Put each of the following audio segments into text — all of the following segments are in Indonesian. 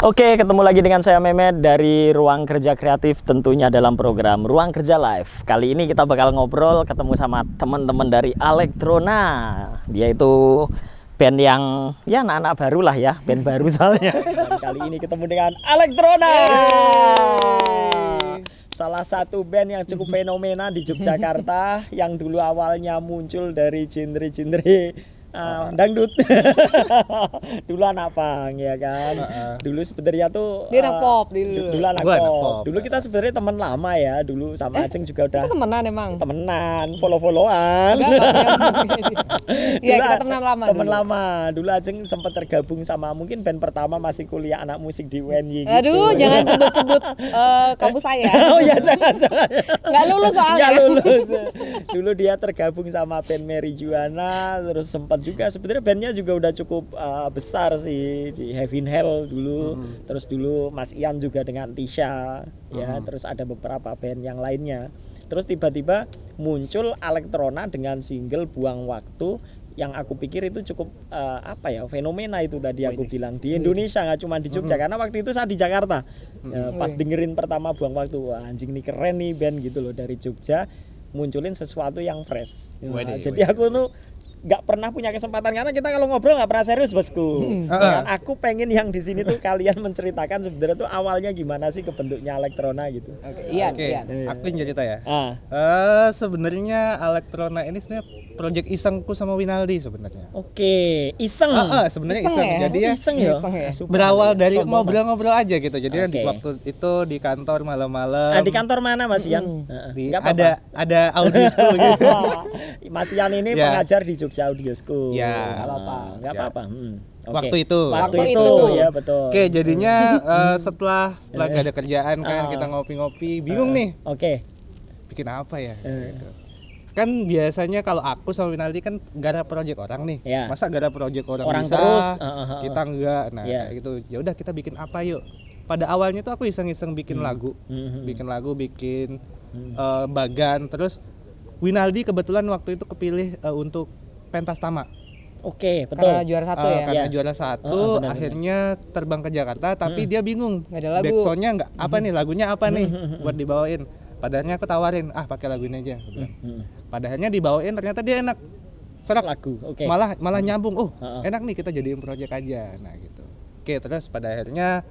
Oke, ketemu lagi dengan saya Mehmet dari Ruang Kerja Kreatif, tentunya dalam program Ruang Kerja Live. Kali ini kita bakal ngobrol ketemu sama teman-teman dari Alektrona. Dia itu band yang ya anak-anak baru lah ya, band baru soalnya. Dan kali ini ketemu dengan Alektrona. Salah satu band yang cukup fenomena di Yogyakarta yang dulu awalnya muncul dari genre-genre dangdut. Dulu anak pang ya kan. Dulu sebenarnya tuh dia anak pop dulu. Dulu anak pop. Dulu kita sebenarnya teman lama ya. Dulu sama Aceng juga udah temenan emang. Temenan, follow-followan. Iya, kita temenan lama. Temen lama. Dulu Aceng sempat tergabung sama mungkin band pertama masih kuliah anak musik di UNY gitu. Aduh, jangan sebut-sebut kampus saya. Oh ya, jangan. Nggak lulus soalnya. Nggak lulus. Dulu dia tergabung sama band Mary Juana, terus sempat juga sebenarnya bandnya juga udah cukup besar sih di Heaven Hell dulu. Terus dulu Mas Ian juga dengan Tisha ya, terus ada beberapa band yang lainnya. Terus tiba-tiba muncul Alektrona dengan single Buang Waktu yang aku pikir itu cukup fenomena itu tadi aku bilang di Indonesia, nggak cuma di Jogja, karena waktu itu saya di Jakarta. Pas dengerin pertama Buang Waktu, wah, anjing nih keren nih band gitu loh, dari Jogja munculin sesuatu yang fresh. Jadi aku tuh nggak pernah punya kesempatan, karena kita kalau ngobrol nggak pernah serius bosku. Dan aku pengen yang di sini tuh kalian menceritakan sebenarnya tuh awalnya gimana sih kebentuknya Alektrona gitu. Iya. Aku yang cerita ya. Sebenarnya Alektrona ini sebenarnya project isengku sama Winaldi sebenarnya. Iseng. Sebenarnya iseng. Ya? Jadi ya iseng ya. Berawal dari ngobrol-ngobrol aja gitu. Jadi di waktu itu di kantor malam-malam. Di kantor mana Mas Ian? Ada audio school gitu. Mas Ian ini pengajar di Jogja Audio School. Ya. Nggak apa-apa. Waktu itu ya betul. Oke, jadinya setelah nggak ada kerjaan kan, kita ngopi-ngopi, bingung nih. Bikin apa ya? Kan biasanya kalau aku sama Winaldi kan garap project orang nih. Masa garap project orang bisa terus kita enggak. Nah, kayak gitu. Ya udah kita bikin apa yuk. Pada awalnya tuh aku iseng-iseng bikin lagu. Bikin bagan, terus Winaldi kebetulan waktu itu kepilih untuk pentas Tama. Betul. Karena juara satu ya. Karena juara satu, akhirnya terbang ke Jakarta, tapi dia bingung. Nggak ada lagu. Backsoundnya nggak apa nih, lagunya apa nih buat dibawain. Padahalnya aku tawarin, pakai lagu ini aja. Padahalnya dibawain, ternyata dia enak. Serak lagu. Malah nyambung. Enak nih, kita jadiin project aja. Nah gitu. Terus pada akhirnya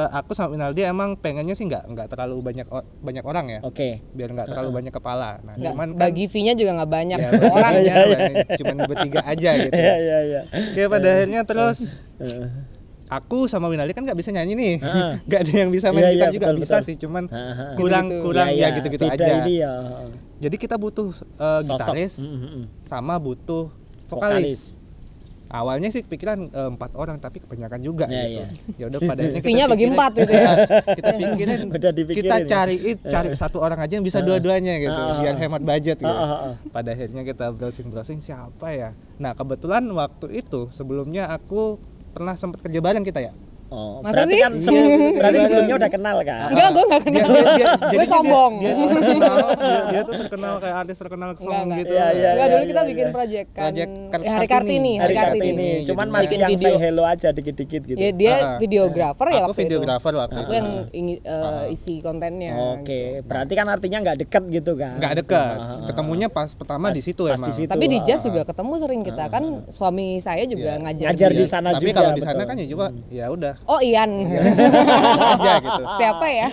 aku sama Winaldi emang pengennya sih nggak terlalu banyak orang ya. Biar nggak terlalu banyak kepala. Nah, cuman bagi fee-nya juga nggak banyak orangnya, cuman bertiga aja gitu. Pada akhirnya terus aku sama Winaldi kan nggak bisa nyanyi nih, nggak ada yang bisa main gitar juga, betul, bisa sih, cuman kurang ya gitu-gitu aja. Jadi kita butuh gitaris sama butuh vokalis. Awalnya sih pikiran 4 orang, tapi kebanyakan juga gitu. Ya udah pada akhirnya fee-nya bagi 4 gitu ya. Kita pikirin kita cari satu orang aja yang bisa dua-duanya gitu, biar hemat budget gitu. Pada akhirnya kita browsing siapa ya. Nah, kebetulan waktu itu sebelumnya aku pernah sempat kerja bareng kita ya. Masa berarti sih? Kan berarti sebelumnya udah kenal kan? Enggak, gue nggak kenal. Gue sombong. Dia tuh terkenal kayak artis terkenal song gitu. Enggak, dulu kita bikin project Hari Kartini. Cuman masih yang say hello aja dikit-dikit gitu. Ya, dia videografer ya waktu itu. Aku videografer waktu itu. Aku yang isi kontennya. Berarti kan artinya nggak deket gitu kan? Nggak deket. Ketemunya pas pertama di situ emang. Tapi di jazz juga ketemu sering kita kan. Suami saya juga ngajar di sana juga. Tapi kalau di sana kan ya coba ya udah. Oh, Ian. Aja gitu. Siapa ya?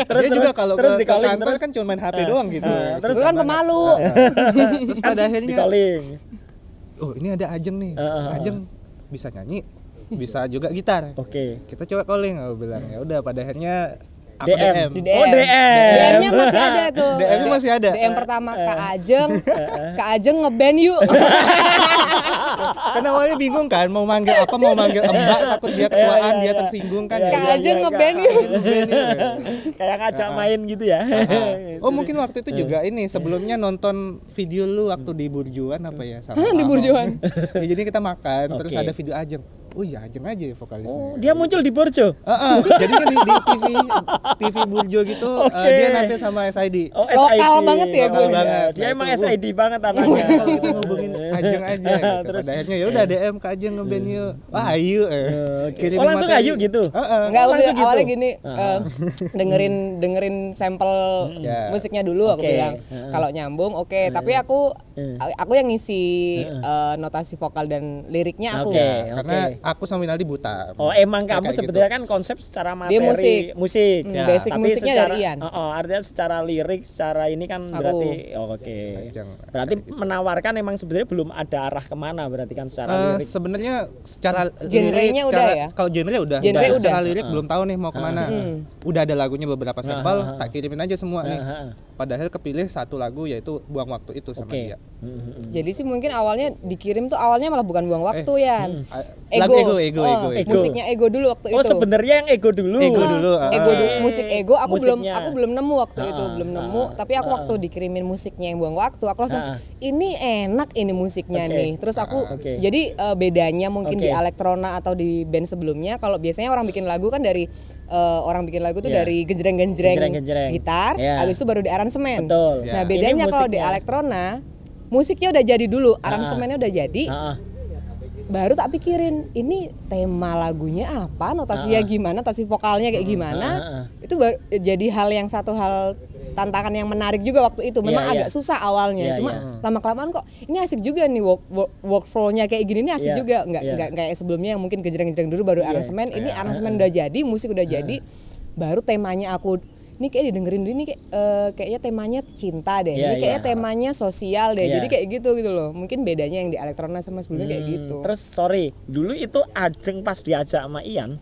Dia juga kalau ke kantor kan cuma main HP doang gitu. Terus kan pemalu. Terus pada akhirnya ini ada Ajeng nih. Ajeng bisa nyanyi, bisa juga gitar. Kita coba calling, aku bilang. Ya udah, pada akhirnya aku DM. DM-nya masih ada tuh. DM-nya masih ada. DM pertama Kak Ajeng ngeband yuk. Karena awalnya bingung kan, mau manggil Mbak, takut dia ketuaan, dia tersinggung kan. Kak Ajeng ngeband yuk. Kayak ngajak main gitu ya. Mungkin waktu itu juga ini sebelumnya nonton video lu waktu di Burjuan apa ya sama. Di Burjuan. Ya, jadi kita makan terus ada video Ajeng. oh iya Ajeng aja ya vokalisnya. Oh, dia muncul di Borjo. Jadi kan di TV Burjo gitu dia nampil sama SID. Oh, Lokal banget ya Lokal gue. banget. Dia Nah, emang itu, SID banget anaknya. kalau kita ngubungin Ajeng aja gitu. Terus Pada akhirnya ya udah DM ke Ajeng ngeband yuk. Wah, ayo. Kirimin Oh, langsung materi. ayo gitu. Enggak, langsung gitu. awalnya gini, dengerin sampel Ya. musiknya dulu aku Oke. bilang kalau nyambung oke, tapi aku yang ngisi notasi vokal dan liriknya aku. Oke. Karena aku sama Winaldi buta. Oh, emang kamu Kayak gitu. sebenarnya kan konsep secara materi Dia musik. Ya. Basic Tapi musiknya secara, dari Ian. artinya secara lirik, secara ini kan Aku. berarti oke. Ajeng. Berarti menawarkan emang sebenarnya belum ada arah kemana berarti kan secara lirik. Sebenarnya secara Genrenya lirik, udah secara, ya? kalau genre udah. Genre udah. Secara lirik belum tahu nih mau kemana. Udah ada lagunya beberapa sampel, tak kirimin aja semua nih. Padahal kepilih satu lagu yaitu Buang Waktu itu sama Oke. dia. Jadi sih mungkin awalnya dikirim tuh awalnya malah bukan buang waktu ya. Lagu ego. Musiknya ego dulu waktu Oh, itu. sebenarnya yang ego dulu. Ego dulu. Ego dulu, musik ego aku Musiknya. belum nemu waktu itu, belum nemu, tapi aku waktu dikirimin musiknya yang buang waktu, aku langsung ini enak ini musiknya Oke. nih. Terus aku Oke. jadi bedanya mungkin Oke. di elektrona atau di band sebelumnya, kalau biasanya orang bikin lagu kan dari orang bikin lagu tuh Iya. dari genjreng-genjreng Genjreng-genjreng. gitar, Iya. habis itu baru di aransemen. Betul. Nah, Ya. bedanya Ini kalau di musiknya. elektrona musiknya udah jadi dulu, aransemennya udah jadi. Heeh. Baru tak pikirin ini tema lagunya apa, notasinya gimana, notasi vokalnya kayak gimana. Itu jadi satu hal tantangan yang menarik juga waktu itu. Memang Iya, agak iya. susah awalnya, Iya, cuma iya. lama-kelamaan kok ini asik juga nih workflow-nya kayak gini nih asik Iya, juga. Nggak iya. kayak sebelumnya yang mungkin gejreng-gejreng dulu baru aransemen. Ini aransemen udah jadi, musik udah jadi, baru temanya aku ini kayak didengerin ini kayaknya temanya cinta deh. Iya, Ini kayaknya iya. temanya sosial deh. Iya. Jadi kayak gitu loh. Mungkin bedanya yang di elektrona sama sebelumnya kayak gitu. Terus sorry, dulu itu Ajeng pas diajak sama Ian,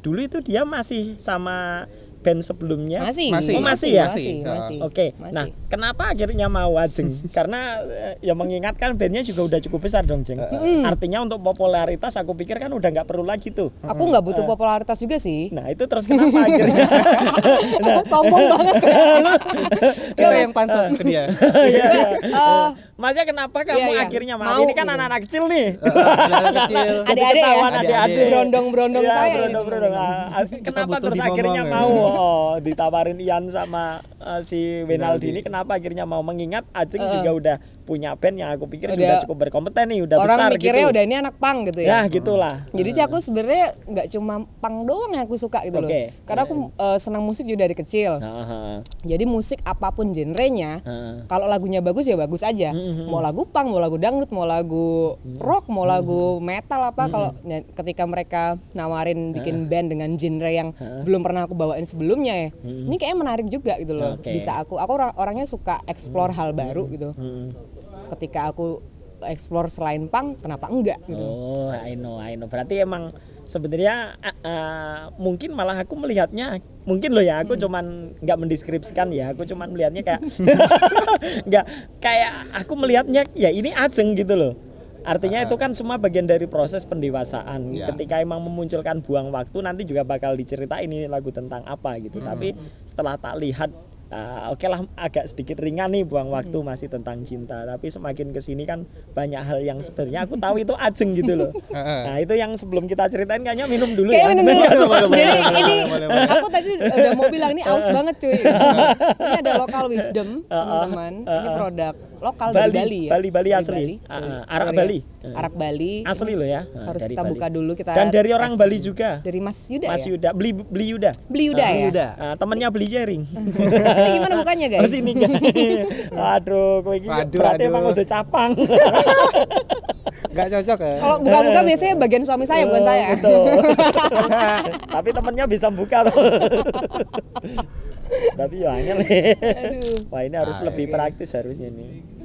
dulu itu dia masih sama band sebelumnya. Masih. Masih. Oh, masih ya? Masih. Oke. Masih. Nah, kenapa akhirnya mau Ajeng? Karena ya mengingatkan bandnya juga udah cukup besar dong, Jeng. Artinya untuk popularitas aku pikir kan udah nggak perlu lagi tuh. Aku nggak butuh popularitas juga sih. Nah, itu terus kenapa akhirnya? Sombong banget. Kita yang pansos ke dia. Maksudnya kenapa kamu Iya, iya. akhirnya mau? Mau Ini kan gitu. anak-anak kecil nih. Anak kecil. Jadi Adik-adik ya? ketahuan adik-adik. Brondong-brondong Iya, saya ini brondong-brondong. Kenapa butuh terus dimomong akhirnya ya. mau ditawarin Ian sama si Winaldi ini, kenapa akhirnya mau, mengingat Ajeng juga udah punya band yang aku pikir juga Udah. cukup berkompeten nih, udah Orang besar mikirnya gitu. udah ini anak pang gitu Ya, ya. gitulah. Jadi sih aku sebenarnya nggak cuma pang doang yang aku suka gitu loh. Oke. Karena aku senang musik juga dari kecil. Heeh. Jadi musik apapun genrenya, Heeh. kalau lagunya bagus ya bagus aja. Mau lagu punk, mau lagu dangdut, mau lagu rock, mau lagu metal apa. Kalau ketika mereka nawarin bikin band dengan genre yang belum pernah aku bawain sebelumnya ya, ini kayaknya menarik juga gitu loh. Oke. Bisa aku orangnya suka explore hal baru gitu. Ketika aku explore selain punk, kenapa enggak gitu. Oh, I know. Berarti emang sebenarnya mungkin malah aku melihatnya, mungkin loh ya, aku cuman nggak mendeskripsikan ya, aku cuman melihatnya kayak nggak, kayak aku melihatnya ya ini Ajeng gitu loh. Artinya itu kan semua bagian dari proses pendewasaan. Ya. Ketika emang memunculkan Buang Waktu, nanti juga bakal diceritain ini lagu tentang apa gitu. Tapi setelah tak lihat, oke lah, agak sedikit ringan nih Buang Waktu, masih tentang cinta. Tapi semakin kesini kan banyak hal yang sebenarnya aku tahu itu Ajeng gitu loh. Nah, itu yang sebelum kita ceritain kayaknya minum dulu ya. Kayak minum dulu. Boleh, Jadi boleh, ini boleh. aku tadi udah mau bilang ini aus banget cuy. Ini ada local wisdom teman-teman. Ini produk lokal dari Bali ya. Bali Dari asli. Arak Korea. Bali. Arak Bali. Asli loh ya. Harus Dari kita Bali. buka dulu kita. Dan dari orang tes. Bali juga. Dari Mas Yuda Mas ya. Yuda, beli Yuda. Beli Yuda ya. Yuda. Temennya beli jaring. Ini gimana mukanya guys? Oh, sini guys. Aduh, kowe iki Waduh, berarti aduh. emang udah capang. Gak cocok ya. Kalau buka-buka biasanya bagian suami saya bukan saya. Betul. Tapi temennya bisa buka tuh. Tapi ya angel nih. Aduh. Wah, ini harus lebih praktis harusnya nih.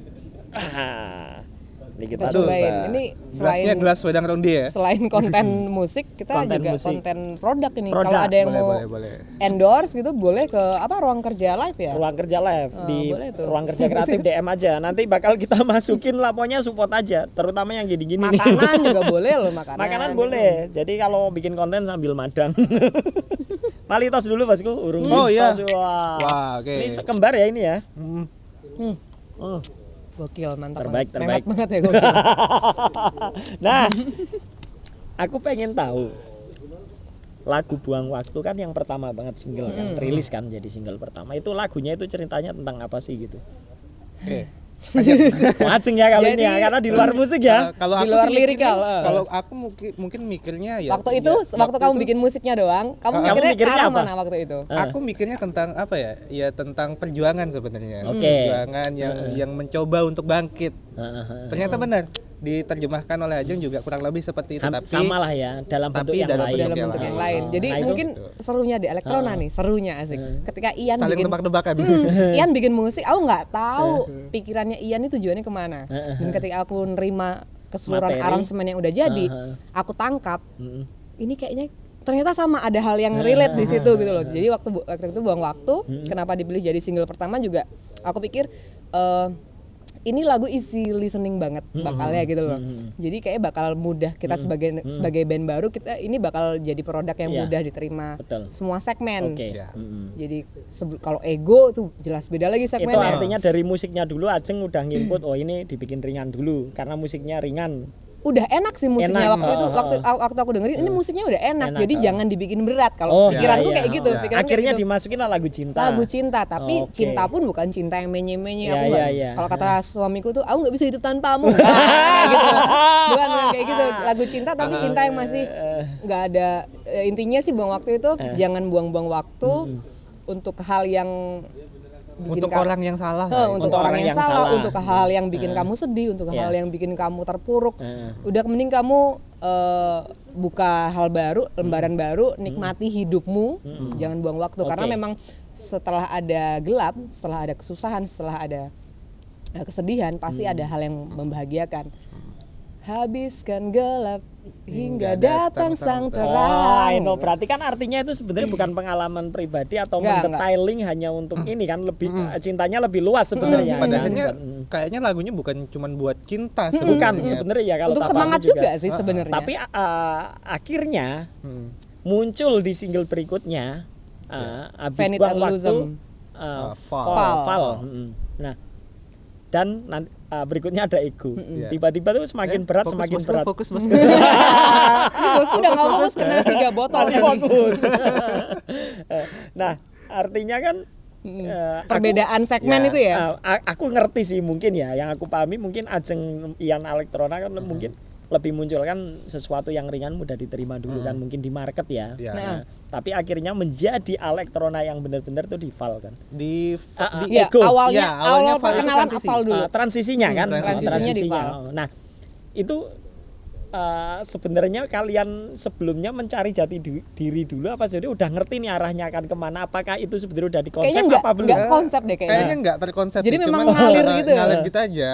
Ini kita Kita cobain. Ini Gelasnya selain gelas wedang ronde ya. selain konten musik, kita Konten juga musik. konten produk ini. Produk. Kalau ada yang mau Boleh. endorse gitu boleh ke ruang kerja live ya. Ruang kerja live di boleh tuh. ruang kerja kreatif DM aja. Nanti bakal kita masukin lah, pokoknya support aja, terutama yang gini-gini nih. Makanan juga boleh loh, makanan. Makanan boleh. Jadi kalau bikin konten sambil madang. Mali tos dulu Bosku, urung Oh, iya. tos. Wah. Wah, oke. Ini sekembar ya ini ya. Gokil, mantap. Terbaik, banget. terbaik. Mewah banget ya gokil. Nah, Aku pengen tahu lagu Buang Waktu kan yang pertama banget single kan, rilis kan jadi single pertama. Itu lagunya itu ceritanya tentang apa sih gitu? Oke. Wajeng ya kalau ini ya, Jadi, karena di luar musik ya. Kalau Di aku luar sih mikirnya, lirikal, kalau aku mungkin mikirnya ya Waktu itu, waktu kamu bikin musiknya doang, kamu mikirnya ke mikirnya arah apa? mana waktu itu? aku mikirnya tentang apa ya? Ya tentang perjuangan sebenarnya. Oke. Perjuangan yang mencoba untuk bangkit. Ternyata benar diterjemahkan oleh Ajeng juga kurang lebih seperti itu, tapi sama lah ya dalam bentuk tapi yang dalam lain. Dalam bentuk yang lain. Jadi Nah, itu- mungkin serunya di elektrona nih, serunya asik. Ketika Ian saling bikin tebak-tebakan. Ian bikin musik, aku nggak tahu pikirannya Ian itu tujuannya kemana. Dan ketika aku nerima keseluruhan Materi. aransemen yang udah jadi, aku tangkap. Ini kayaknya ternyata sama ada hal yang relate di situ gitu loh. Jadi waktu itu Buang Waktu, kenapa dipilih jadi single pertama juga aku pikir ini lagu easy listening banget bakalnya gitu loh. Jadi kayak bakal mudah kita sebagai band baru, kita ini bakal jadi produk yang Iya. mudah diterima Betul. semua segmen. Oke. Ya. Jadi kalau ego tuh jelas beda lagi Itu segmennya. artinya dari musiknya dulu Ajeng udah nginput oh ini dibikin ringan dulu karena musiknya ringan. Udah enak sih musiknya Enak, waktu itu, waktu aku dengerin ini musiknya udah enak, jadi jangan dibikin berat. Kalau pikiranku kayak gitu, pikiranku Akhirnya kayak gitu. dimasukin lah lagu cinta. Lagu cinta, tapi Oke. cinta pun bukan cinta yang menye-menye. Ya, Aku nggak, ya. kalau kata suamiku tuh, aku nggak bisa hidup tanpamu. Kayak gitu. Bukan kayak gitu. Lagu cinta, tapi cinta yang masih nggak ada intinya sih. Buang waktu itu, jangan buang-buang waktu untuk hal yang bikin Untuk orang yang salah. untuk orang yang salah, untuk hal yang bikin kamu sedih, untuk hal yang bikin kamu terpuruk. Udah mending kamu buka hal baru, lembaran baru, nikmati hidupmu, jangan buang waktu. Karena memang setelah ada gelap, setelah ada kesusahan, setelah ada kesedihan, pasti ada hal yang membahagiakan. Habiskan gelap hingga datang sang terang. itu berarti kan artinya itu sebenarnya bukan pengalaman pribadi atau Enggak. mendetailing hanya untuk ini kan lebih cintanya lebih luas sebenarnya. kan? Padahalnya kayaknya lagunya bukan cuma buat cinta Bukan sebenarnya. sebenarnya ya kalau Untuk Tapani semangat juga sih sebenarnya. Tapi akhirnya muncul di single berikutnya habis Vanity buang waktu Illusion. Fall. Nah, dan nanti, berikutnya ada ego. Tiba-tiba tuh semakin berat, semakin berat. Fokus, bos. Ini bosku udah nggak fokus kena 3 botol Masih tadi. fokus. Nah, artinya kan Perbedaan segmen itu ya. aku ngerti sih mungkin ya, yang aku pahami mungkin Ajeng Ian Elektrona kan mungkin lebih muncul kan sesuatu yang ringan mudah diterima dulu kan mungkin di market ya. Ya. Nah, tapi akhirnya menjadi Elektrona yang benar-benar tuh di Val kan. Di Ya, ego. awalnya Ya, awalnya awal Val itu perkenalan transisi. Aval dulu. Transisinya kan, transisinya di Val. Nah, itu sebenarnya kalian sebelumnya mencari jati diri dulu apa jadi udah ngerti nih arahnya akan kemana? Apakah itu sebenarnya udah dikonsep Kayaknya apa belum? enggak konsep deh kayaknya. Kayaknya nggak terkonsep. Jadi sih, memang cuman ngalir gitu. Ngalir gitu aja.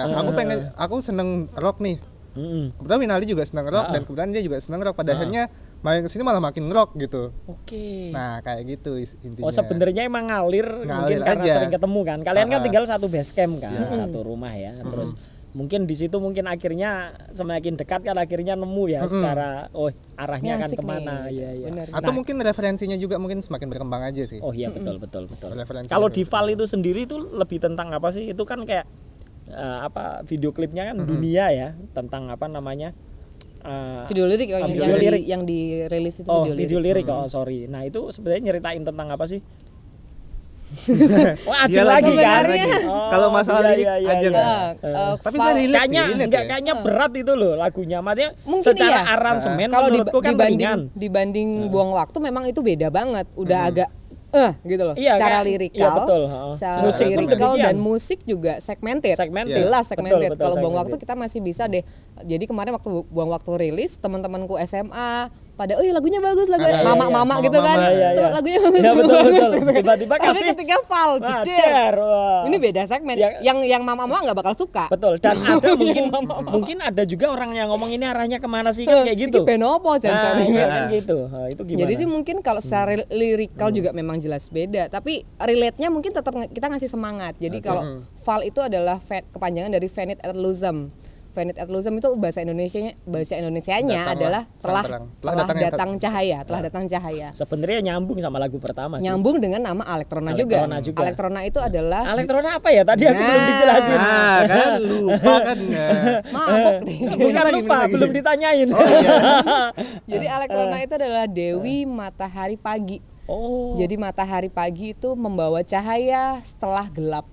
Aku seneng rock nih. Kebetulan Winali juga seneng rock dan kemudian dia juga seneng rock. Pada akhirnya main kesini malah makin rock gitu. Oke. Nah kayak gitu intinya. Oh sebenarnya emang ngalir mungkin karena aja. sering ketemu kan. Kalian kan tinggal satu base camp kan, satu rumah ya. Terus mungkin di situ mungkin akhirnya semakin dekat kan akhirnya nemu ya secara arahnya Ini akan asik kemana. nih. Iya iya. Bener. Atau mungkin referensinya juga mungkin semakin berkembang aja sih. Oh iya betul. Referensi Kalau di Val itu sendiri itu lebih tentang apa sih? Itu kan kayak video klipnya kan dunia ya tentang apa namanya? Video lirik oh, video lirik. yang dirilis itu Video lirik. Sorry. Nah itu sebenarnya nyeritain tentang apa sih? Dia lagi kan. sebenarnya. Kalau masalah lirik aja nggak? Tapi kayaknya berat itu loh lagunya. Maksudnya mungkin secara iya. aransemen kalau menurutku kan ringan. dibanding Buang Waktu memang itu beda banget. Udah agak gitu loh. Iya, Secara kan? lirikal, Iya, betul. secara Musik pun lirikal demikian. dan musik juga segmented. Jelas segmented. Betul, Kalau Buang segmented. Waktu kita masih bisa deh. Jadi kemarin waktu Buang Waktu rilis, teman-temanku SMA pada lagunya bagus mama-mama gitu kan. Tuh, lagunya bagus. Iya, betul. Gitu. Tiba-tiba Tapi kasih ketika Val jeder. Ini beda segmen. Yang mama-mama nggak bakal suka. Betul. Dan ada mungkin ada juga orang yang ngomong ini arahnya kemana sih kan kayak gitu. Ini benopo Kan gitu. Itu gimana? Jadi sih mungkin kalau secara lirikal juga memang jelas beda, tapi relate-nya mungkin tetap kita ngasih semangat. Jadi kalau Val itu adalah kepanjangan dari Vanity Illusion. Venit et Luzem itu bahasa Indonesianya adalah telah datang cahaya. Sebenarnya nyambung sama lagu pertama sih. Nyambung dengan nama Elektrona juga. Elektrona itu adalah Elektrona apa ya? Tadi aku belum dijelasin. Kan lupa kan ya. mabuk nih. Bukan lupa, belum ditanyain. Jadi Elektrona itu adalah dewi matahari pagi. Jadi matahari pagi itu membawa cahaya setelah gelap.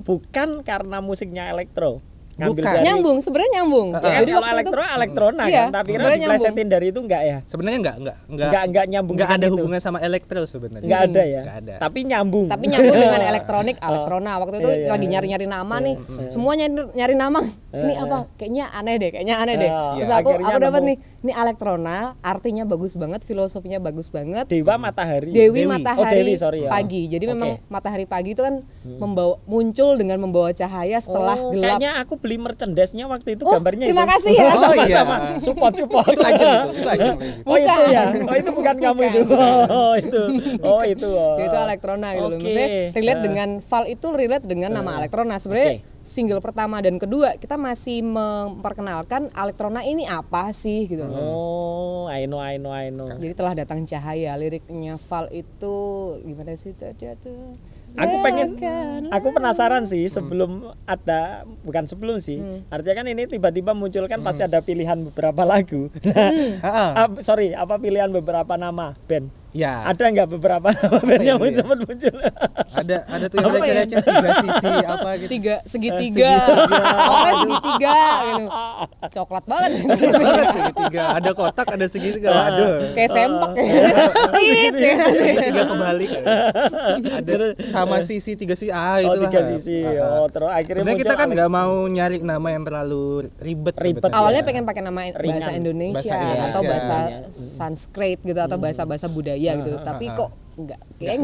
Bukan karena musiknya elektro. Bukan. Nyambung, sebenarnya nyambung. Jadi kalau elektrona iya, kan, tapi kan diplesetin dari itu enggak ya? Sebenarnya enggak nyambung. Enggak ada hubungan sama elektro sebenarnya. Enggak ada ya. Enggak ada. Tapi nyambung. Dengan elektronik, Elektrona. Waktu itu lagi nyari-nyari nama nih. Semua nyari nama. Ini apa? Kayaknya aneh deh. Terus aku dapat nih. Ini Elektrona, artinya bagus banget, filosofinya bagus banget. Dewa matahari. Dewi matahari Dewi, sorry, ya. pagi. Jadi memang matahari pagi itu kan muncul dengan membawa cahaya setelah gelap. Kayaknya aku beli merchandise-nya waktu itu gambarnya terima itu. kasih ya. Sama support. Itu aja lagi. Itu ya. Itu bukan kamu itu. Itu. Itu Elektrona gitu loh. Maksudnya relate dengan Val itu relate dengan nama Elektrona. Sebenarnya single pertama dan kedua kita masih memperkenalkan Elektrona ini apa sih gitu. I know. Jadi telah datang cahaya, liriknya Val itu gimana sih tadi tuh? Aku penasaran sih bukan sebelum sih. Artinya kan ini tiba-tiba muncul kan pasti ada pilihan beberapa lagu. Apa pilihan beberapa nama band? Ya. Ada nggak beberapa nama band yang sempat muncul? Ada tuh yang receh-receh 3 sisi apa gitu. Segitiga. Apa segitiga gitu. Coklat banget. Segitiga. Ada kotak, ada segitiga. Waduh. Kayak sempak Segitiga kebalik. Ada sama sisi 3 sisi. Itulah. 3 sisi. Terus akhirnya sebenarnya kita kan nggak mau nyari nama yang terlalu ribet. Awalnya pengen pakai nama bahasa Ringan. Indonesia atau bahasa Sanskrit gitu atau bahasa budaya gitu. Tapi kok enggak ada yang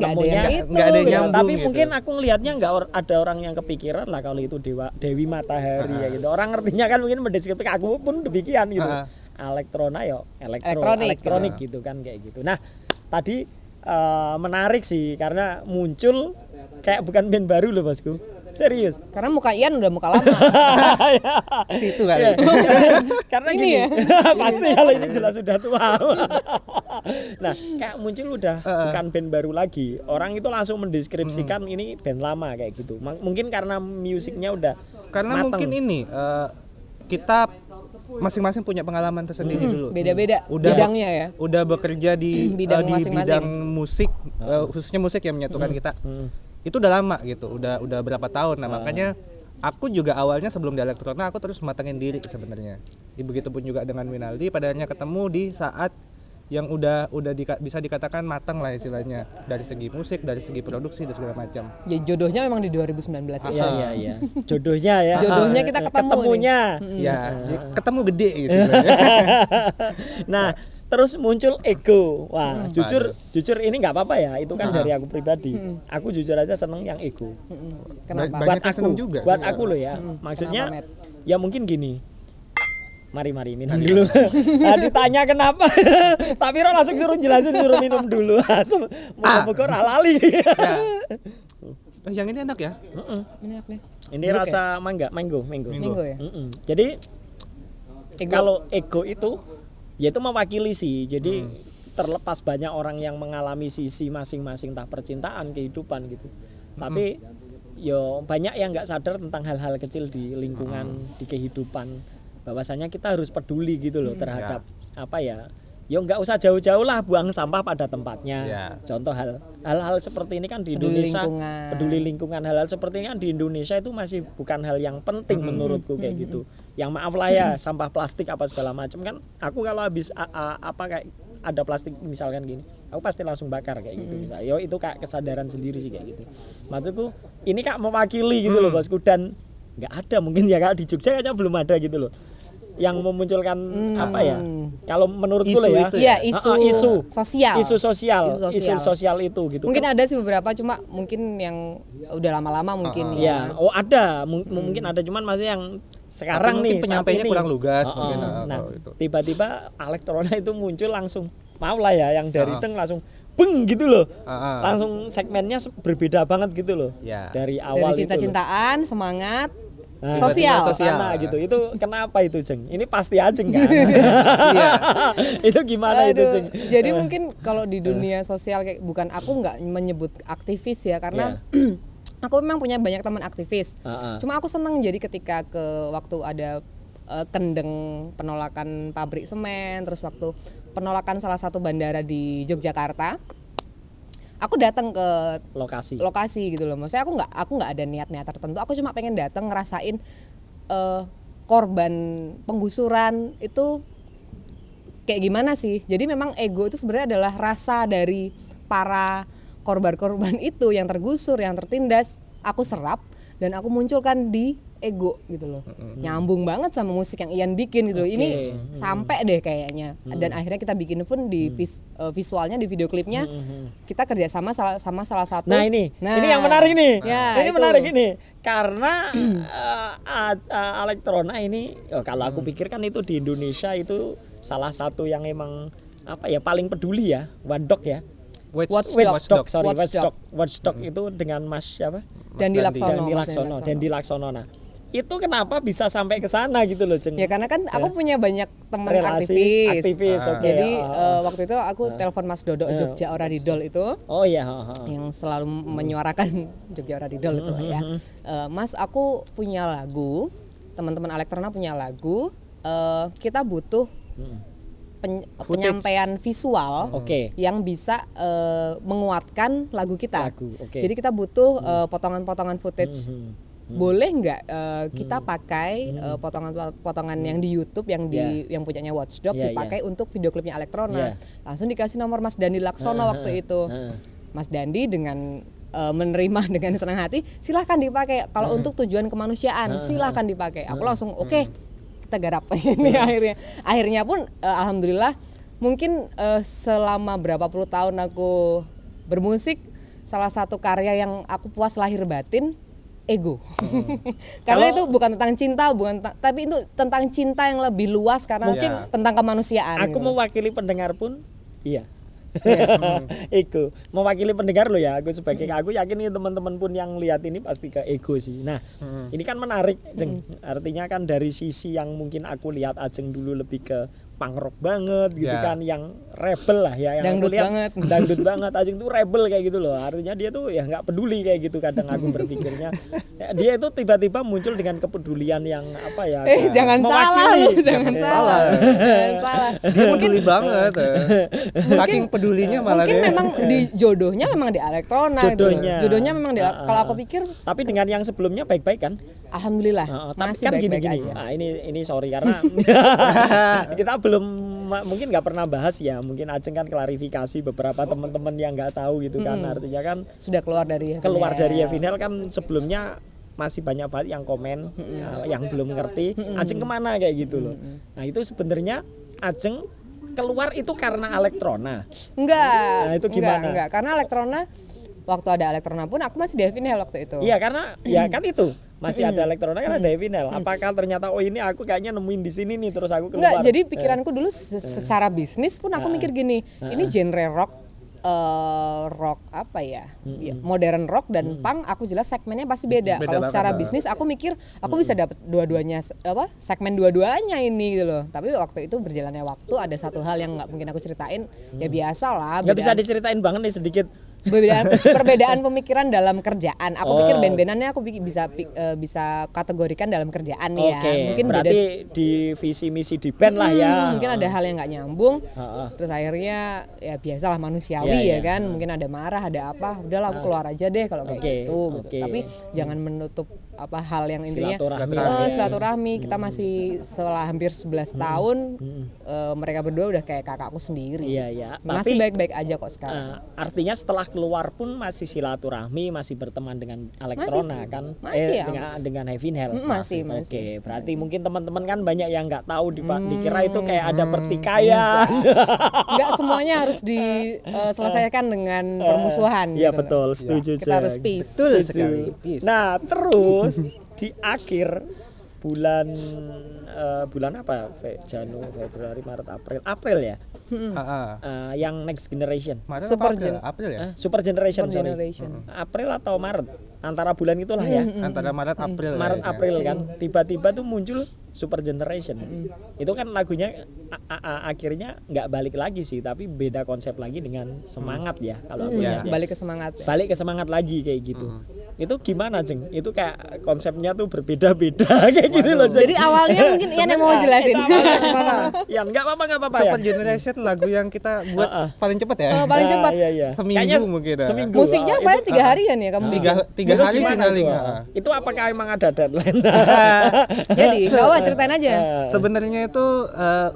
itu. Nggak ada yang nyambung. Tapi gitu. mungkin aku ngelihatnya ada orang yang kepikiran lah kalau itu Dewi Matahari ya gitu. Orang ngertinya kan mungkin mendeskripsikan, aku pun demikian gitu. Elektrona ya elektronik gitu kan kayak gitu. Nah, tadi menarik sih karena muncul kayak bukan band baru loh bosku. Serius. Karena muka Ian udah muka lama. Situ kali. Karena gini ya. Pasti kalau ini jelas sudah tua. Nah, kayak muncul udah bukan band baru lagi. Orang itu langsung mendeskripsikan ini band lama kayak gitu. Mungkin karena musiknya udah karena mateng. mungkin ini kita masing-masing punya pengalaman tersendiri dulu. Beda-beda bidangnya ya. Udah bekerja di bidang di masing-masing. bidang musik, khususnya musik yang menyatukan kita. Itu udah lama gitu, udah berapa tahun. Nah, makanya aku juga awalnya sebelum di Elektrona aku terus matengin diri sebenarnya. Begitupun juga dengan Winaldi, padanya ketemu di saat yang udah bisa dikatakan matang lah istilahnya dari segi musik, dari segi produksi dan segala macam. Ya jodohnya memang di 2019 ya. Iya. Jodohnya ya. Jodohnya kita ketemunya. Ya, ketemu gede gitu. Nah, terus muncul ego. Wah, jujur ini nggak apa-apa ya. Itu kan dari aku pribadi. Aku jujur aja seneng yang ego. Kenapa? Banyak yang seneng juga. Buat aku loh ya. Maksudnya Kenapa, ya mungkin gini. Mari minum dulu. Nah, ditanya kenapa, tapi Ro langsung suruh minum dulu. Moga-moga ora lali. Yang ini enak ya? Ini rasa mango ya. Jadi kalau ego itu ya itu mewakili sih. Jadi terlepas banyak orang yang mengalami sisi masing-masing entah percintaan, kehidupan gitu. Tapi yo banyak yang nggak sadar tentang hal-hal kecil di lingkungan, di kehidupan. Bahwasanya kita harus peduli gitu loh terhadap apa ya. Ya nggak usah jauh-jauh lah buang sampah pada tempatnya. Contoh hal-hal seperti ini kan di Indonesia peduli lingkungan. Hal-hal seperti ini kan di Indonesia itu masih bukan hal yang penting menurutku kayak gitu. Yang maaf lah ya sampah plastik apa segala macam kan. Aku kalau habis kayak ada plastik misalkan gini, aku pasti langsung bakar kayak gitu misalnya. Yo itu kayak kesadaran sendiri sih kayak gitu. Maksudku ini kak mewakili gitu loh bosku, dan nggak ada mungkin ya kak di Jogja kayaknya belum ada gitu loh yang memunculkan apa ya, kalau menurutku lah ya, itu ya? Isu sosial itu gitu. Mungkin ada sih beberapa, cuma mungkin yang udah lama-lama mungkin ya. Ada mungkin ada, cuman masih yang sekarang nih penyampainya kurang lugas mungkin. Nah, tiba-tiba Elektrona itu muncul langsung, mau lah ya yang dari Teng langsung beng gitu loh. Langsung segmennya berbeda banget gitu loh. Dari awal dari cinta-cintaan, semangat Sosial. Sana gitu. Itu kenapa itu, Jeng? Ini pasti Ajeng kan? Iya. Itu gimana itu, Jeng? Jadi mungkin kalau di dunia sosial kayak bukan aku nggak menyebut aktivis ya karena aku memang punya banyak teman aktivis. Cuma aku senang jadi ketika waktu ada kendeng penolakan pabrik semen, terus waktu penolakan salah satu bandara di Yogyakarta, aku datang ke lokasi gitu loh. Maksudnya aku nggak ada niat tertentu. Aku cuma pengen datang ngerasain korban penggusuran itu kayak gimana sih. Jadi memang ego itu sebenarnya adalah rasa dari para korban-korban itu yang tergusur, yang tertindas. Aku serap dan aku munculkan di ego gitu loh. Nyambung banget sama musik yang Ian bikin gitu. Ini sampai deh kayaknya. Dan akhirnya kita bikin pun di visualnya, di video klipnya kita kerjasama sama salah satu. Nah ini yang menarik nih. Ya, ini menarik ini karena Electrona ini kalau aku pikir kan itu di Indonesia itu salah satu yang emang apa ya paling peduli ya, Watchdog ya. Watchdog itu dengan Mas siapa? Dandi Laksono. Nah, itu kenapa bisa sampai ke sana gitu loh, Ceng? Ya karena kan aku punya banyak teman aktivis. Jadi waktu itu aku telepon Mas Dodo Jogja Ora Didol itu. Oh iya, yang selalu menyuarakan Jogja Ora Didol itu ya. Mas, aku punya lagu, teman-teman Electrona punya lagu, kita butuh penyampaian visual yang bisa menguatkan lagu kita. Jadi kita butuh potongan-potongan footage. Boleh nggak kita pakai potongan-potongan yang di YouTube yang punyanya Watchdog dipakai untuk video klipnya Electrona. Langsung dikasih nomor Mas Dandi Laksono waktu itu. Mas Dandi dengan menerima dengan senang hati, silahkan dipakai. Kalau untuk tujuan kemanusiaan silahkan dipakai. Aku langsung oke. Kita garap ini akhirnya pun alhamdulillah mungkin selama berapa puluh tahun aku bermusik, salah satu karya yang aku puas lahir batin ego. Karena itu bukan tentang cinta, tapi itu tentang cinta yang lebih luas karena mungkin tentang kemanusiaan. Aku gitu. Mewakili pendengar pun iya. Ego mewakili pendengar lo ya. Aku sebagai aku yakin nih teman-teman pun yang lihat ini pasti ke ego sih. Nah, ini kan menarik, Jeng. Artinya kan dari sisi yang mungkin aku lihat Ajeng dulu lebih ke punk rock banget gitu kan, yang rebel lah ya, yang dangdut aku lihat banget. Dangdut banget. Ajeng tuh rebel kayak gitu loh. Artinya dia tuh ya nggak peduli kayak gitu. Kadang aku berpikirnya dia itu tiba-tiba muncul dengan kepedulian yang apa ya? Jangan salah lu, jangan salah. Dia peduli banget. Saking pedulinya malah mungkin dia. memang di jodohnya memang di Electrona jodohnya memang kalau aku pikir. Tapi dengan yang sebelumnya baik-baik kan? Alhamdulillah masih kan baik-baik gini. aja. Nah, ini sorry karena kita belum mungkin nggak pernah bahas ya. Mungkin Ajeng kan klarifikasi beberapa teman-teman yang nggak tahu gitu kan. Artinya kan sudah keluar dari Heavenhell kan sebelumnya masih banyak banget yang komen yang belum ngerti Ajeng kemana kayak gitu loh. Nah itu sebenarnya Ajeng keluar itu karena Electrona. Enggak. Nah, itu gimana? Enggak, karena Electrona waktu ada Electrona pun aku masih di Heavenhell waktu itu. Iya, karena ya kan itu masih ada Electrona kan ada Heavenhell. Apakah ternyata ini aku kayaknya nemuin di sini nih terus aku keluar. Enggak, jadi pikiranku dulu secara bisnis pun aku mikir gini, ini genre rock apa ya? Modern rock dan punk aku jelas segmennya pasti beda. Kalau secara bisnis aku mikir aku bisa dapat dua-duanya segmen dua-duanya ini gitu loh. Tapi waktu itu berjalannya waktu ada satu hal yang nggak mungkin aku ceritain. Ya biasa lah. Nggak bisa diceritain banget nih sedikit. Perbedaan pemikiran dalam kerjaan. Aku pikir band-bandannya aku bisa kategorikan dalam kerjaan nih ya. Mungkin berarti di visi misi di band lah ya. Mungkin ada hal yang nggak nyambung. Terus akhirnya ya biasalah manusiawi ya kan. Mungkin ada marah, ada apa. Udahlah aku keluar aja deh kalau kayak gitu. Tapi jangan menutup hal yang intinya silaturahmi. Kita masih setelah hampir 11 tahun mereka berdua udah kayak kakakku sendiri. Masih baik-baik aja kok sekarang. Artinya setelah keluar pun masih silaturahmi, masih berteman dengan Electrona kan? Masih dengan Heavenhell. Masih. Oke, berarti mungkin teman-teman kan banyak yang nggak tahu dikira itu kayak ada pertikaian. Enggak semuanya harus diselesaikan dengan permusuhan. Iya gitu. Betul, setuju. Kita harus peace. Betul sekali. Peace. Nah, terus di akhir bulan apa? Januari, Februari, Maret, April ya. Yang Next Generation. Maret Super April ya? Super Generation. Super Generation. April atau Maret? antara bulan itulah ya. Antara Maret April. Maret kayaknya. April kan tiba-tiba tuh muncul Super Generation. Itu kan lagunya akhirnya nggak balik lagi sih, tapi beda konsep lagi dengan Semangat ya kalau aku lihat ya. Balik ke semangat. Balik ke Semangat lagi kayak gitu. Itu gimana Jeng? Itu kayak konsepnya tuh berbeda-beda kayak gitu loh Jeng. Jadi awalnya mungkin Ian yang mau jelasin. Ya nggak apa-apa ya. Super Generation lagu yang kita buat paling cepat ya. Paling cepat. Iya. Seminggu Kayaknya mungkin. Seminggu. Musiknya itu- paling 3 harian ya kamu bikin. Tiga Itu hari gimana finaling. itu? Itu apakah emang ada deadline? Jadi nggak apa ceritain aja. Sebenarnya itu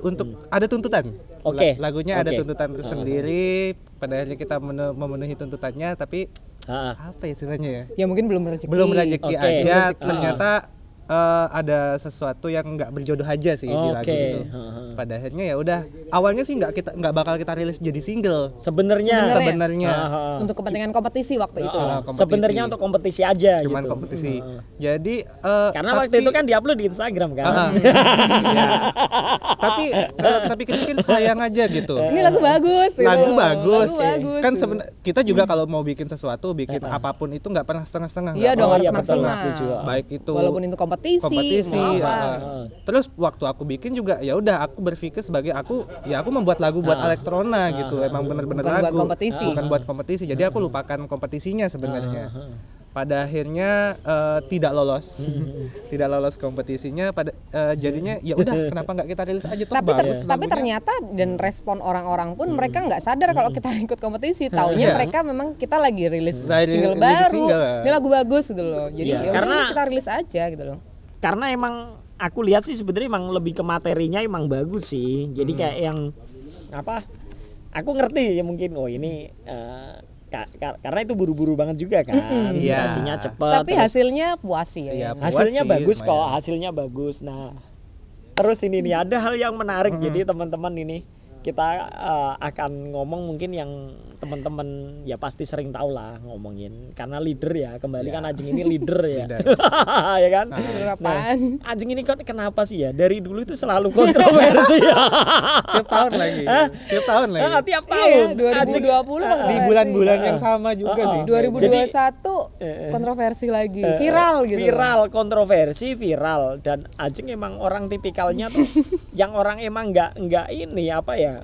untuk ada tuntutan. Oke. Lagunya ada Oke. tuntutan tersendiri. Pada akhirnya kita memenuhi tuntutannya, tapi apa istilahnya ya? Ya mungkin belum rezeki. Belum rezeki Oke. aja. Rezeki. Ternyata ada sesuatu yang nggak berjodoh aja sih di lagu Oke. itu. Pada akhirnya ya udah. Awalnya sih nggak bakal kita rilis jadi single. Sebenarnya. Sebenarnya. Untuk kepentingan kompetisi waktu itu. kompetisi. Sebenarnya untuk kompetisi aja Cuman gitu. kompetisi. Jadi Karena waktu itu kan diupload di Instagram kan. Iya. tapi kita pikir sayang aja gitu. Ini lagu bagus. gitu. Lagu bagus. Lagu bagus. Kan kita juga kalau mau bikin sesuatu, bikin apapun itu nggak pernah setengah-setengah. Iya nggak dong mau. harus iya, betul, maksimal. setuju. Baik itu Walaupun itu kompetisi, mau apa. Terus waktu aku bikin juga ya udah aku berpikir sebagai aku membuat lagu buat elektrona gitu. Emang bener-bener Bukan buat lagu. kompetisi. Bukan buat kompetisi. Jadi aku lupakan kompetisinya sebenarnya. Pada akhirnya tidak lolos. Tidak lolos kompetisinya jadinya ya udah kenapa nggak kita rilis aja toh bagus Tapi lagunya. ternyata dan respon orang-orang pun mereka nggak sadar kalau kita ikut kompetisi. Taunya Iya. mereka memang kita lagi rilis Lagi single rilis baru. single. Ini lagu bagus gitu loh. Jadi Iya, ya udah karena- kita rilis aja gitu loh. Karena emang aku lihat sih sebenarnya emang lebih ke materinya emang bagus sih. Jadi kayak yang apa? Aku ngerti ya mungkin ini karena itu buru-buru banget juga kan. Iya. Durasinya cepet. Tapi terus hasilnya puas sih ya. Iya, Yan. hasilnya puas sih, bagus kok, lumayan. hasilnya bagus. Nah, terus ini nih ada hal yang menarik. Jadi teman-teman ini kita akan ngomong mungkin yang teman-teman ya pasti sering tahu lah ngomongin karena leader ya kembali kan Ajeng ini leader ya. Leader. Ya kan? Apaan? Ajeng ini kan kenapa sih ya dari dulu itu selalu kontroversi ya. Tiap tahun lagi. Tiap tahun lagi. Tiap Iya, tahun. 2020 Di kontroversi. bulan-bulan yang sama juga sih. 2021 kontroversi lagi, viral gitu. Viral, kontroversi, viral dan Ajeng emang orang tipikalnya tuh yang orang emang nggak ini apa ya?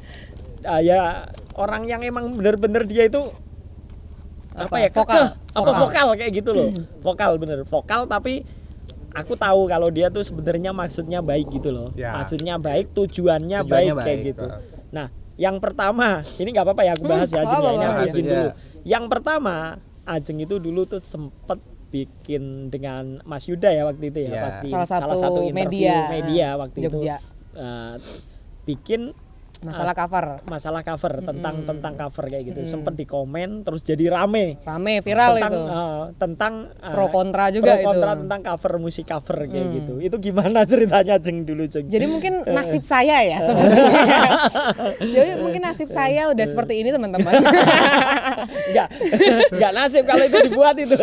Ya orang yang emang bener-bener dia itu apa ya? Vokal. Vokal kayak gitu loh. Vokal bener, vokal tapi aku tahu kalau dia tuh sebenarnya maksudnya baik gitu loh. Ya. Maksudnya baik, tujuannya Tujuannya baik kayak baik, gitu. Nah, yang pertama, ini nggak apa-apa ya aku bahas ya Ajeng ya. Ini aku bahas izin aja. dulu. Yang pertama, Ajeng itu dulu tuh sempet bikin dengan Mas Yuda ya waktu itu ya, Ya. pasti Salah satu interview media, media waktu Jogja. itu bikin Masalah cover. tentang cover kayak gitu. Sempet di komen terus jadi rame. Viral tentang, itu. Tentang Pro kontra juga pro kontra itu. tentang cover musik cover kayak gitu. Itu gimana ceritanya Jeng dulu Jeng? Jadi mungkin nasib saya ya sebenarnya. Jadi mungkin nasib saya udah seperti ini teman-teman. Enggak nasib kalau itu dibuat itu.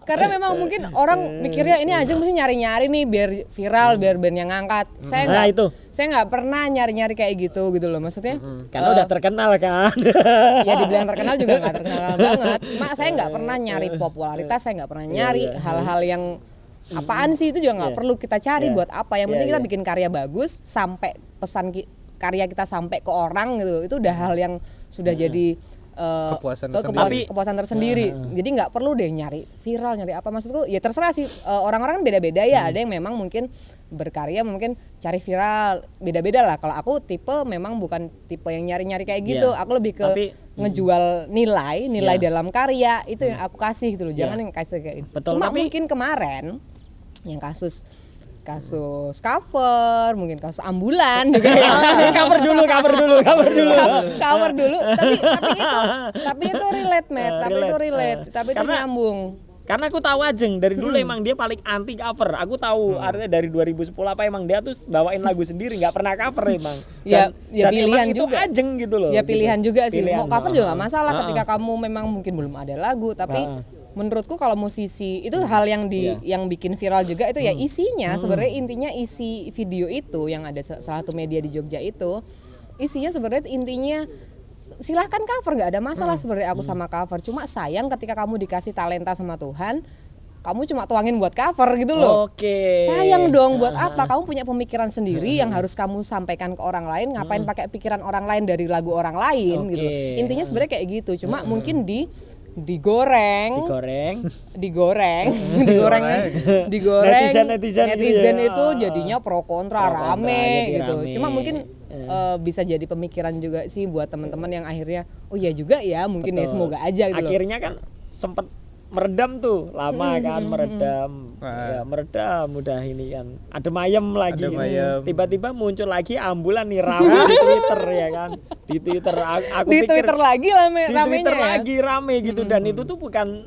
Karena memang mungkin orang mikirnya ini aja mesti nyari-nyari nih biar viral, biar bandnya ngangkat. Nah, itu. Saya nggak pernah nyari-nyari kayak gitu loh maksudnya. Karena udah terkenal kan. Ya dibilang terkenal juga nggak terkenal banget. Cuma saya nggak pernah nyari popularitas, saya nggak pernah nyari hal-hal yang apaan sih itu juga nggak perlu kita cari buat apa. Yang penting kita bikin karya bagus sampai karya kita sampai ke orang gitu. Itu udah hal yang sudah jadi kepuasan tersendiri. Jadi nggak perlu deh nyari viral, nyari apa, maksudku ya terserah sih, orang-orang kan beda-beda ya. Ada yang memang mungkin berkarya mungkin cari viral, beda-beda lah. Kalau aku tipe memang bukan tipe yang nyari-nyari kayak gitu. Aku lebih ke ngejual nilai dalam karya, itu yang aku kasih gitu loh. Jangan yang kasih kayak gitu. Betul, Cuma tapi mungkin kemarin yang kasus cover, mungkin kasus ambulan juga ya. cover dulu. Cover dulu. Tapi itu relate, Matt. Tapi itu nyambung. Karena aku tahu Ajeng dari dulu emang dia paling anti cover. Aku tahu artinya dari 2010 apa emang dia tuh bawain lagu sendiri, nggak pernah cover emang. Ya Dan pilihan emang itu juga. Ajeng gitu loh. Ya pilihan gitu. juga sih. Pilihan. Mau cover juga nggak masalah ketika kamu memang mungkin belum ada lagu, tapi menurutku kalau musisi itu hal yang yang bikin viral juga itu ya isinya. Sebenarnya intinya isi video itu yang ada salah satu media di Jogja itu isinya sebenarnya intinya silahkan cover, nggak ada masalah sebenarnya aku sama cover. Cuma sayang ketika kamu dikasih talenta sama Tuhan, kamu cuma tuangin buat cover gitu loh. Sayang dong, buat apa? Kamu punya pemikiran sendiri yang harus kamu sampaikan ke orang lain. Ngapain pakai pikiran orang lain dari lagu orang lain gitu. Intinya sebenarnya kayak gitu. Cuma mungkin digoreng netizen itu jadinya pro kontra rame gitu. Cuma mungkin bisa jadi pemikiran juga sih buat teman-teman yang akhirnya oh ya juga ya mungkin ya semoga aja gitu. Akhirnya kan sempet meredam tuh lama kan meredam udah ini kan adem ayem lagi tiba-tiba muncul lagi ambulan nih rame di Twitter ya kan di Twitter aku di pikir Twitter lagi ramenya di Twitter ya? lagi rame gitu dan itu tuh bukan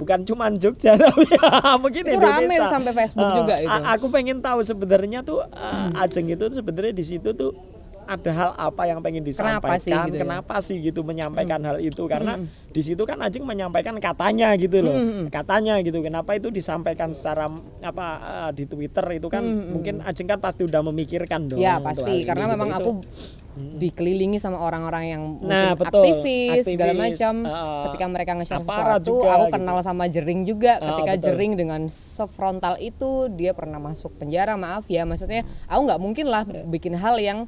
bukan cuman Jogja tapi mungkin itu Indonesia rame sampai Facebook juga itu. Aku pengen tahu sebenarnya tuh Ajeng itu sebenarnya di situ tuh ada hal apa yang pengen disampaikan, kenapa sih gitu menyampaikan hal itu karena di situ kan Ajeng menyampaikan katanya gitu loh, katanya gitu. Kenapa itu disampaikan secara di Twitter itu kan mungkin Ajeng kan pasti udah memikirkan dong. Ya pasti karena memang aku dikelilingi sama orang-orang yang mungkin betul, aktivis segala macam. Ketika mereka nge-share sesuatu, juga, aku kenal sama Jering juga. Ketika Jering dengan sefrontal itu dia pernah masuk penjara, maaf ya, maksudnya aku nggak mungkin lah bikin hal yang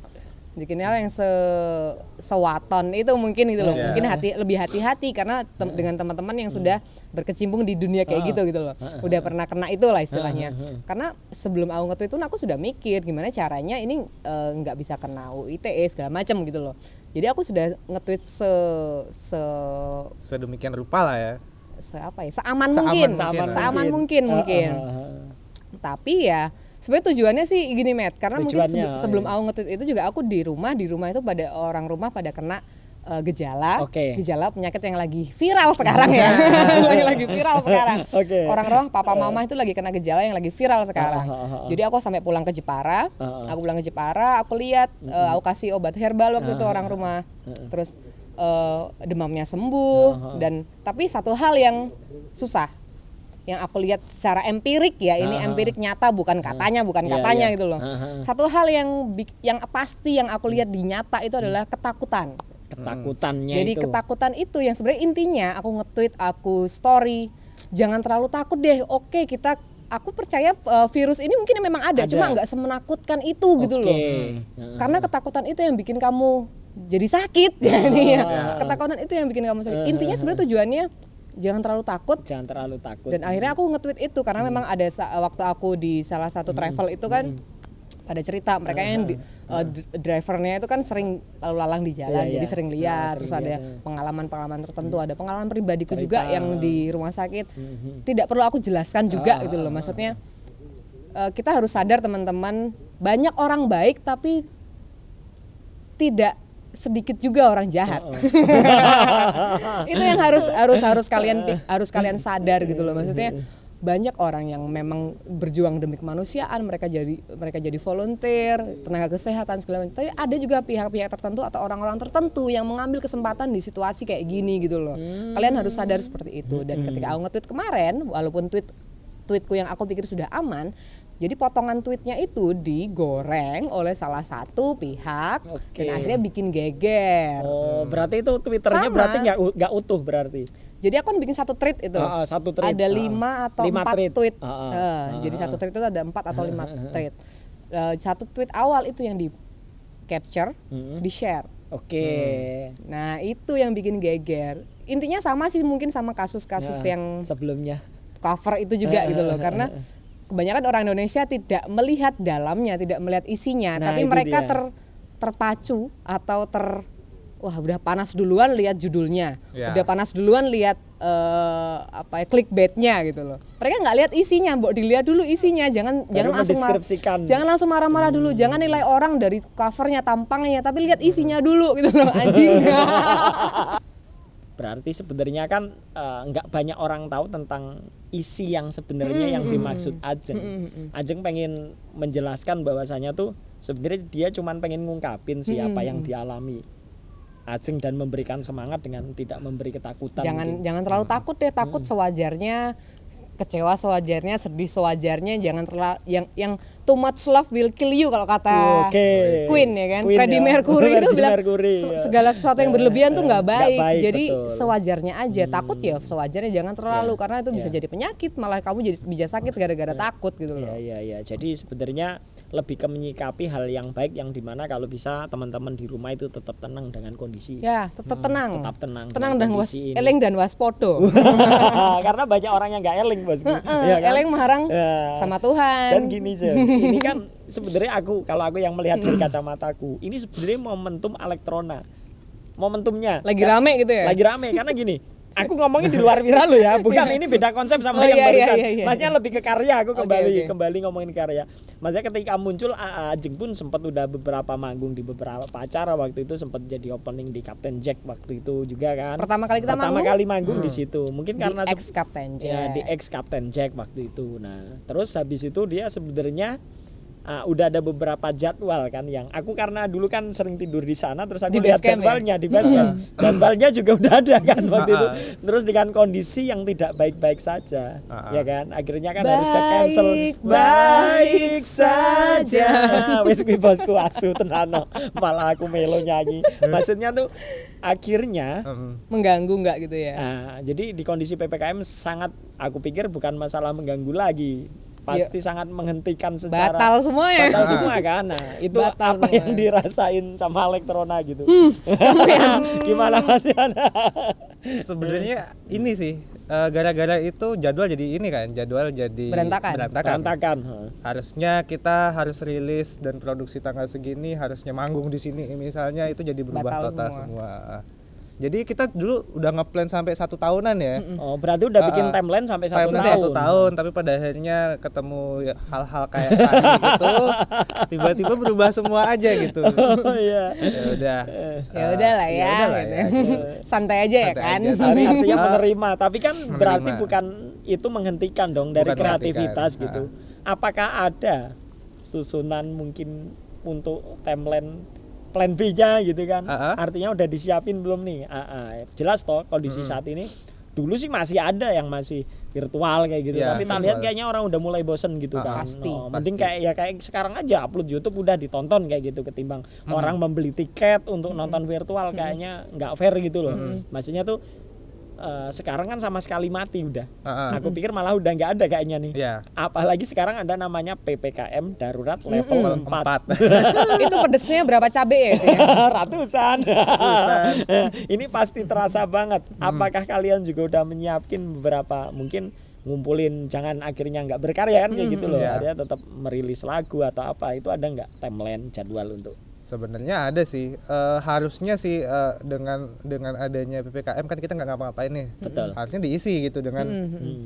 sewaton itu mungkin gitu loh. Mungkin lebih hati-hati karena dengan teman-teman yang sudah berkecimpung di dunia kayak gitu loh. Udah pernah kena itu lah istilahnya. Karena sebelum aku nge-tweet itu aku sudah mikir gimana caranya ini nggak bisa kena UU ITE segala macam gitu loh. Jadi aku sudah nge-tweet sedemikian rupa lah ya. Seaman mungkin. Tapi ya sebenarnya tujuannya sih gini Matt, karena mungkin sebelum aku nge-tweet itu juga aku di rumah itu pada orang rumah pada kena gejala penyakit yang lagi viral sekarang ya. lagi viral sekarang. Orang rumah papa mama itu lagi kena gejala yang lagi viral sekarang. Jadi aku sampai pulang ke Jepara, aku lihat aku kasih obat herbal waktu itu orang rumah. Terus demamnya sembuh dan tapi satu hal yang susah yang aku lihat secara empirik ya, ini empirik nyata bukan katanya gitu loh. Satu hal yang pasti yang aku lihat di nyata itu adalah ketakutannya. Jadi itu. Ketakutan itu yang sebenarnya intinya aku nge-tweet, aku story, jangan terlalu takut deh. Oke, aku percaya virus ini mungkin memang ada. Cuma nggak semenakutkan itu gitu loh. Karena ketakutan itu yang bikin kamu jadi sakit. Ketakutan itu yang bikin kamu sakit. Intinya sebenarnya tujuannya jangan terlalu takut. Dan akhirnya aku nge-tweet itu karena memang ada waktu aku di salah satu travel itu kan ada cerita mereka yang drivernya itu kan sering lalu lalang di jalan, jadi sering lihat, terus ada pengalaman tertentu, ada pengalaman pribadiku juga yang di rumah sakit. Tidak perlu aku jelaskan juga gitu loh. Maksudnya kita harus sadar teman-teman, banyak orang baik tapi tidak sedikit juga orang jahat. Itu yang harus kalian sadar gitu loh. Maksudnya banyak orang yang memang berjuang demi kemanusiaan, mereka jadi volunteer, tenaga kesehatan segala macam. Tapi ada juga pihak-pihak tertentu atau orang-orang tertentu yang mengambil kesempatan di situasi kayak gini gitu loh. Kalian harus sadar seperti itu. Dan ketika aku nge-tweet kemarin, walaupun tweetku yang aku pikir sudah aman, jadi potongan tweetnya itu digoreng oleh salah satu pihak dan akhirnya bikin geger. Oh, berarti itu Twitternya berarti nggak utuh berarti. Jadi aku kan bikin satu tweet itu. Ada 5 atau 4 tweet. Jadi satu tweet itu ada 4 atau 5 tweet. Satu tweet awal itu yang di capture, di share. Nah itu yang bikin geger. Intinya sama sih mungkin sama kasus-kasus yang sebelumnya. Cover itu juga gitu loh, karena kebanyakan orang Indonesia tidak melihat dalamnya, tidak melihat isinya, tapi mereka terpacu atau udah panas duluan lihat judulnya, udah panas duluan lihat clickbaitnya gitu loh. Mereka nggak lihat isinya, mbok dilihat dulu isinya, jangan langsung marah-marah dulu, jangan nilai orang dari covernya, tampangnya, tapi lihat isinya dulu gitu loh, anjing. Berarti sebenarnya kan nggak banyak orang tahu tentang isi yang sebenarnya yang dimaksud Ajeng. Ajeng pengen menjelaskan bahwasanya tuh sebenarnya dia cuma pengen ngungkapin apa yang dialami Ajeng dan memberikan semangat dengan tidak memberi ketakutan. Jangan terlalu takut deh, takut sewajarnya. kecewa sewajarnya, sedih sewajarnya, jangan terlalu yang too much love will kill you kalau kata Queen ya kan. Freddie Mercury itu bilang segala sesuatu yang berlebihan tuh nggak baik. Jadi betul. Sewajarnya aja. Takut ya sewajarnya, jangan terlalu karena itu bisa jadi penyakit, malah kamu bisa sakit gara-gara takut gitu loh. Iya. Jadi sebenarnya lebih ke menyikapi hal yang baik, yang dimana kalau bisa teman-teman di rumah itu tetap tenang dengan kondisi. Ya, tetap tenang. Tetap tenang dan eling dan waspodo. Karena banyak orang yang nggak eling, bosku. Ya kan? Eling mengharang sama Tuhan. Dan gini aja. Ini kan sebenarnya kalau aku yang melihat dari kacamataku, ini sebenarnya momentum Elektrona. Momentumnya. Lagi rame gitu ya? Lagi rame karena gini. Aku ngomongin di luar Wira lo ya, bukan ini beda konsep sama yang barusan. Maksudnya lebih ke karya, aku kembali ngomongin karya. Maksudnya ketika muncul Ajeng pun sempat udah beberapa manggung di beberapa acara waktu itu, sempat jadi opening di Captain Jack waktu itu juga kan. Pertama kali manggung di situ. Mungkin karena di Captain Jack. Ya, di Captain Jack waktu itu. Nah, terus habis itu dia sebenarnya udah ada beberapa jadwal kan, yang aku karena dulu kan sering tidur di sana, terus aku lihat jadwalnya di Basecamp. Jadwalnya juga udah ada kan waktu itu. Terus dengan kondisi yang tidak baik-baik saja, ya kan. Akhirnya kan harus ke cancel. Baik saja. Wis kuwi bosku asu tenano. Malah aku melo nyanyi. Maksudnya tuh akhirnya mengganggu nggak gitu ya. Jadi di kondisi PPKM sangat, aku pikir bukan masalah mengganggu lagi. Pasti sangat menghentikan secara batal semua kan. Nah, itu batal apa semua yang dirasain sama Elektrona gitu. Gimana Mas Yana? Sebenarnya ini sih gara-gara itu jadwal jadi berantakan. Harusnya kita harus rilis dan produksi tanggal segini, harusnya manggung di sini misalnya, itu jadi berubah total semua. Jadi kita dulu udah ngeplan sampai 1 tahunan ya. Oh, berarti udah bikin timeline sampai 1 tahun. Tapi pada akhirnya ketemu hal-hal kayak tadi gitu, tiba-tiba berubah semua aja gitu. Oh iya. Ya udah lah ya. Santai aja ya kan. Artinya menerima, tapi kan berarti bukan itu menghentikan dong dari kreativitas gitu. Apakah ada susunan mungkin untuk timeline plan B-nya gitu kan? Artinya udah disiapin belum nih? Jelas toh kondisi saat ini. Dulu sih masih ada yang masih virtual kayak gitu, tapi kita lihat kayaknya orang udah mulai bosen gitu kan. Mending kayak sekarang aja upload YouTube udah ditonton kayak gitu, ketimbang orang membeli tiket untuk nonton virtual, kayaknya nggak fair gitu loh. Maksudnya tuh sekarang kan sama sekali mati udah. Aku pikir malah udah nggak ada kayaknya nih. Apalagi sekarang ada namanya PPKM darurat level 4. Itu pedesnya berapa cabe ya? Ratusan. Ini pasti terasa banget. Apakah kalian juga udah menyiapin beberapa, mungkin ngumpulin, jangan akhirnya nggak berkarya kan kayak gitu loh. Ada tetap merilis lagu atau apa, itu ada nggak timeline jadwal untuk? Sebenarnya ada sih, harusnya sih dengan adanya PPKM kan kita nggak ngapa-ngapain nih. Betul. Harusnya diisi gitu dengan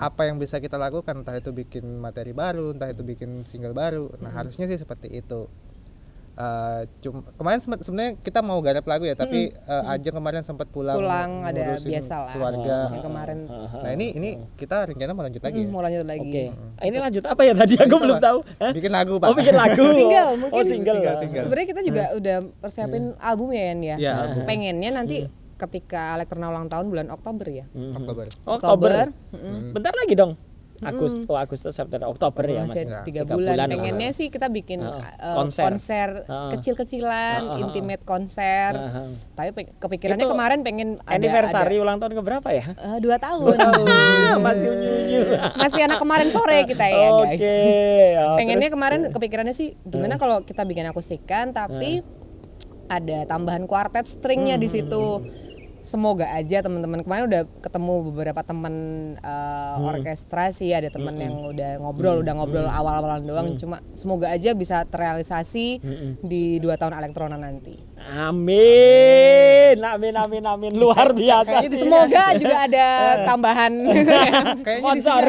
apa yang bisa kita lakukan, entah itu bikin materi baru, entah itu bikin single baru. Nah harusnya sih seperti itu. Kemarin sebenarnya kita mau garap lagu ya, tapi aja kemarin sempat pulang ada biasa lah keluarga yang kemarin. Nah ini kita rencana mau lanjut lagi. Mau lanjut lagi. Ini lanjut apa ya tadi? Aku belum tahu. Bikin lagu Pak. Oh bikin lagu. Single mungkin. Single. Sebenarnya kita juga udah persiapin album ya Yan ya. Pengennya nanti ketika Elektrona ulang tahun bulan Oktober ya. Oktober. Bentar lagi dong. Agustus, September, Oktober ya masih 3 bulan. Pengennya sih kita bikin konser kecil-kecilan, intimate konser. Tapi kepikirannya itu kemarin pengen anniversary ulang tahun keberapa ya? 2 tahun. Masih unyu-unyu. Masih anak kemarin sore kita ya guys. Pengennya kemarin kepikirannya sih gimana kalau kita bikin akustikan tapi ada tambahan kuartet stringnya di situ. Semoga aja teman-teman, kemarin udah ketemu beberapa teman orkestrasi, ada teman yang udah ngobrol awal-awalan doang, cuma semoga aja bisa terrealisasi di 2 tahun Elektrona nanti. Amin, luar biasa. Semoga juga ada tambahan sponsor.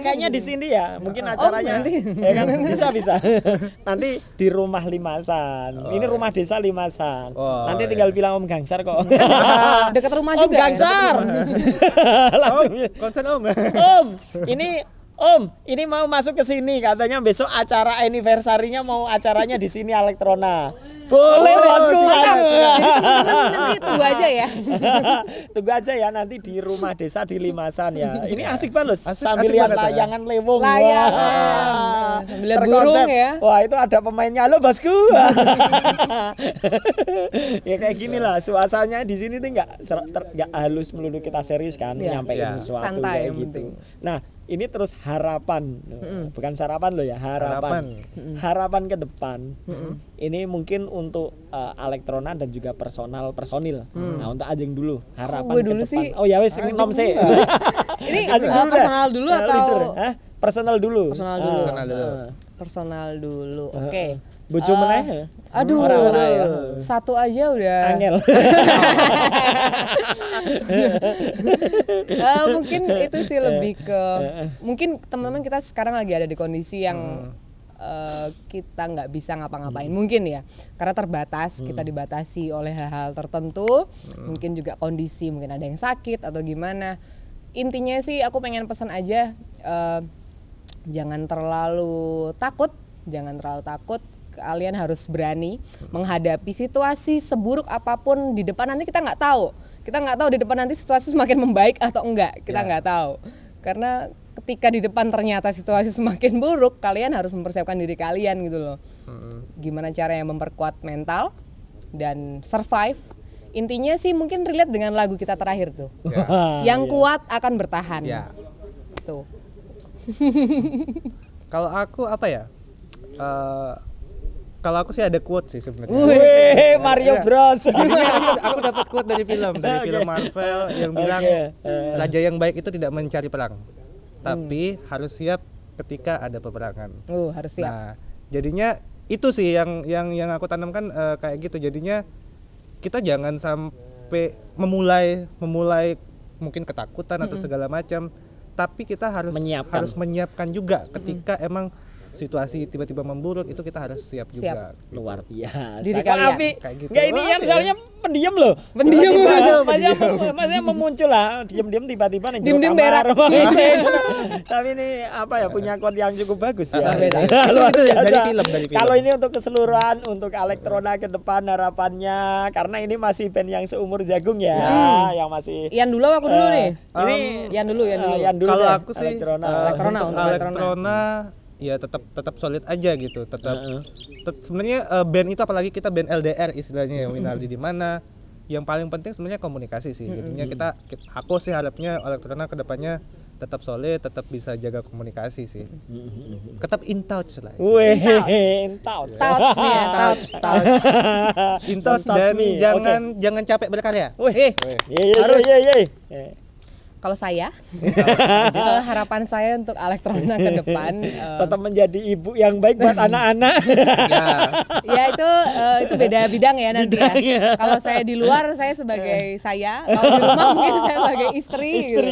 Kayaknya di sini ya, mungkin acaranya. Nanti. Ya kan? Bisa. Nanti di rumah Limasan. Ini rumah desa Limasan. Nanti tinggal bilang Om Gangsar kok. Dekat rumah Om juga. Gangsar. Konsen Om. Om, ini mau masuk ke sini, katanya besok acara anniversary-nya mau acaranya di sini Elektrona. Boleh bosku. Nanti tunggu aja ya. Tunggu aja ya nanti di rumah desa di Limasan ya. Ini asik banget loh, Asik- sambil asik lihat banget, ya. layangan lewong. Layangan. Wah. Sambil lihat Terkonsep. burung ya. Wah, itu ada pemainnya lo bosku. Ya kayak gini lah suasananya di sini tuh nggak halus melulu kita serius kan Iya. nyampein Iya. sesuatu Santai kayak yang gitu. penting. Nah, ini terus harapan. Bukan sarapan lo ya, harapan. Harapan. Harapan ke depan. Ini mungkin untuk Elektrona dan juga personil. Nah, untuk Ajeng dulu, harapan gue ke dulu depan. sih? Oh ya wes nom sih. Ini Ajeng dulu dah. personal dulu atau Leader. Hah? Personal dulu. Personal dulu. Personal dulu. personal dulu? Oke. Bojo meneh. Aduh, Ora-ora ya. satu aja udah. Angel. Mungkin itu sih lebih ke mungkin teman-teman kita sekarang lagi ada di kondisi yang kita nggak bisa ngapa-ngapain mungkin ya karena terbatas, kita dibatasi oleh hal-hal tertentu, mungkin juga kondisi, mungkin ada yang sakit atau gimana. Intinya sih aku pengen pesan aja, jangan terlalu takut, kalian harus berani menghadapi situasi seburuk apapun di depan. Nanti kita nggak tahu di depan nanti situasi semakin membaik atau enggak, kita nggak tahu. Karena ketika di depan ternyata situasi semakin buruk, kalian harus mempersiapkan diri kalian gitu loh. Gimana caranya memperkuat mental dan survive. Intinya sih mungkin relate dengan lagu kita terakhir tuh. Yang kuat akan bertahan. Ya. Tuh. Kalau aku apa ya? Kalau aku sih ada quote sih sebenarnya. Wih, Mario Bros. Aku dapat quote dari film Marvel yang bilang raja yang baik itu tidak mencari perang, tapi harus siap ketika ada peperangan. Harus siap. Nah, jadinya itu sih yang aku tanamkan kayak gitu. Jadinya kita jangan sampai memulai mungkin ketakutan atau segala macam, tapi kita harus menyiapkan juga ketika emang situasi tiba-tiba memburuk, itu kita harus siap juga. Luar biasa. Diri Kok kalian. Api? Kayak gitu. Nggak, ini yang soalnya pendiam loh. Pendiam. Maksudnya memuncul lah, diam-diam tiba-tiba nih Diem-diem berak. Tapi ini apa ya, punya quote yang cukup bagus ya. Itu dari film. Kalau ini untuk keseluruhan, untuk Elektrona ke depan harapannya, karena ini masih band yang seumur Jagung ya, yang masih. Ian dulu aku dulu nih. Ini Ian dulu. Kalau aku sih Elektrona. Elektrona ya tetap solid aja gitu, sebenarnya band itu, apalagi kita band LDR istilahnya ya, Winaldi di mana yang paling penting sebenarnya komunikasi sih. Jadinya aku sih harapnya Elektrona kedepannya tetap solid, tetap bisa jaga komunikasi sih, tetap in touch lah. in touch. Touch nih ya, touch. In touch dan jangan capek berkarya. Harus. Kalau saya, harapan saya untuk Elektrona ke depan tetap menjadi ibu yang baik buat anak-anak. Ya itu beda bidang ya nanti ya. Kalau saya di luar saya sebagai kalau di rumah mungkin saya sebagai istri gitu.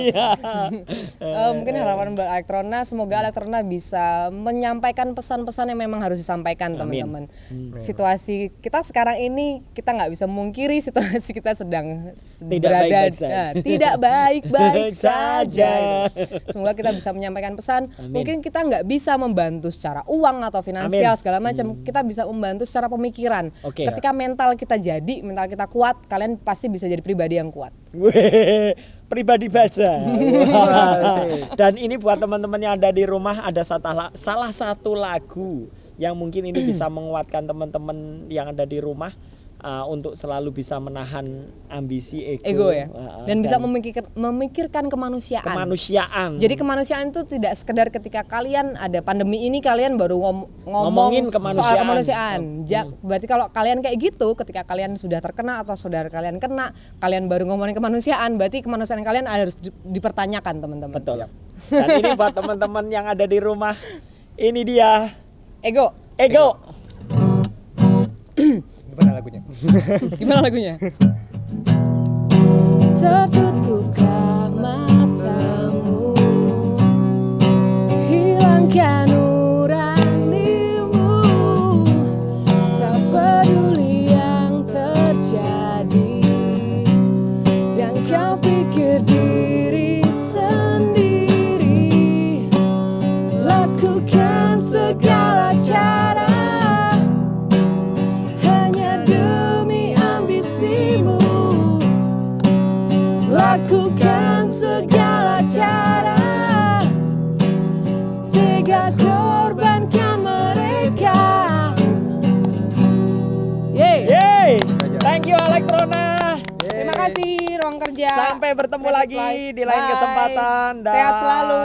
Mungkin harapan buat Elektrona, semoga Elektrona bisa menyampaikan pesan-pesan yang memang harus disampaikan teman-teman. Situasi kita sekarang ini kita nggak bisa memungkiri situasi kita sedang berada tidak baik-baik saja. Semoga kita bisa menyampaikan pesan. Mungkin kita nggak bisa membantu secara uang atau finansial segala macam. Kita bisa membantu secara pemikiran. Ketika mental kita kuat, kalian pasti bisa jadi pribadi yang kuat. Pribadi baca. Dan ini buat teman-teman yang ada di rumah, ada salah satu lagu yang mungkin ini bisa menguatkan teman-teman yang ada di rumah. Untuk selalu bisa menahan ambisi ego ya, dan bisa memikirkan kemanusiaan. Jadi kemanusiaan itu tidak sekedar ketika kalian ada pandemi ini kalian baru ngomongin soal kemanusiaan. Berarti kalau kalian kayak gitu, ketika kalian sudah terkena atau saudara kalian kena, kalian baru ngomongin kemanusiaan, berarti kemanusiaan kalian harus dipertanyakan, teman-teman. Betul. Dan ini buat teman-teman yang ada di rumah, ini dia ego. Gimana lagunya? Tertutupkah matamu, hilangkan nuranimu, tak peduli yang terjadi, yang kau pikir diri sendiri, lakukan segala cara hanya lakukan segala cara, tega korbankan mereka. Yeay. Thank you Elektrona. Terima kasih Ruang Kerja. Sampai bertemu lagi di lain Bye. kesempatan dan Sehat selalu.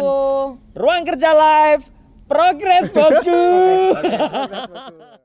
Ruang Kerja Live. Progres bosku. Progres, bosku.